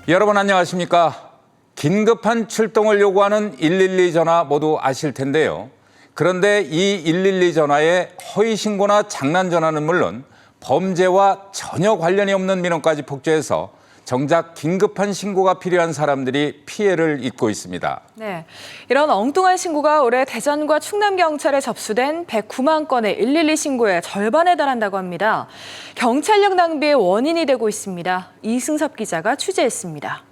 여러분 안녕하십니까? 긴급한 출동을 요구하는 112 전화 모두 아실 텐데요. 그런데 이 112 전화에 허위 신고나 장난 전화는 물론 범죄와 전혀 관련이 없는 민원까지 폭주해서 정작 긴급한 신고가 필요한 사람들이 피해를 입고 있습니다. 네, 이런 엉뚱한 신고가 올해 대전과 충남경찰에 접수된 109만 건의 112 신고의 절반에 달한다고 합니다. 경찰력 낭비의 원인이 되고 있습니다. 이승섭 기자가 취재했습니다.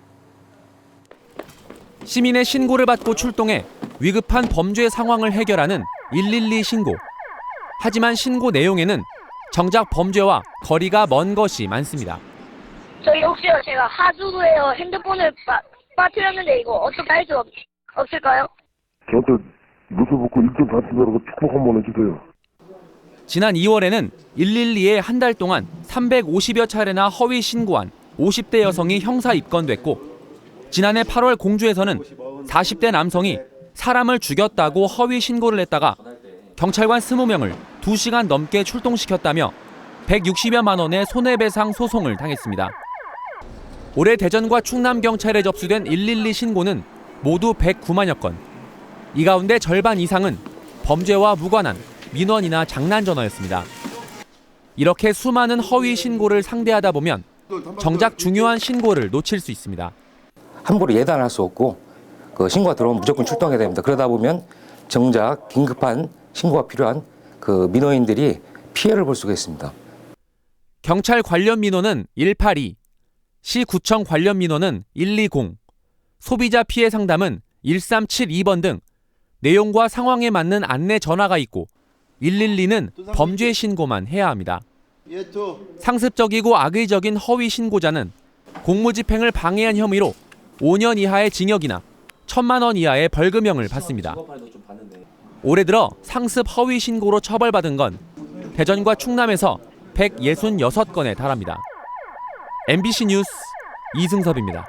시민의 신고를 받고 출동해 위급한 범죄 상황을 해결하는 112 신고. 하지만 신고 내용에는 정작 범죄와 거리가 먼 것이 많습니다. 저희 혹시요, 제가 하수구에요 핸드폰을 빠뜨렸는데 이거 어떻게 할 수 없을까요? 저한테 노트북 1.4TB라고 축복 한번 해주세요. 지난 2월에는 112에 한 달 동안 350여 차례나 허위 신고한 50대 여성이 형사 입건됐고, 지난해 8월 공주에서는 40대 남성이 사람을 죽였다고 허위 신고를 했다가 경찰관 20명을 2시간 넘게 출동시켰다며 160여만 원의 손해배상 소송을 당했습니다. 올해 대전과 충남경찰에 접수된 112 신고는 모두 109만여 건. 이 가운데 절반 이상은 범죄와 무관한 민원이나 장난 전화였습니다. 이렇게 수많은 허위 신고를 상대하다 보면 정작 중요한 신고를 놓칠 수 있습니다. 함부로 예단할 수 없고 그 신고가 들어오면 무조건 출동해야 됩니다. 그러다 보면 정작 긴급한 신고가 필요한 그 민원인들이 피해를 볼 수가 있습니다. 경찰 관련 민원은 182, 시구청 관련 민원은 120, 소비자 피해 상담은 1372번 등 내용과 상황에 맞는 안내 전화가 있고 112는 범죄 신고만 해야 합니다. 상습적이고 악의적인 허위 신고자는 공무집행을 방해한 혐의로 5년 이하의 징역이나 1,000만 원 이하의 벌금형을 받습니다. 올해 들어 상습 허위 신고로 처벌받은 건 대전과 충남에서 166건에 달합니다. MBC 뉴스 이승섭입니다.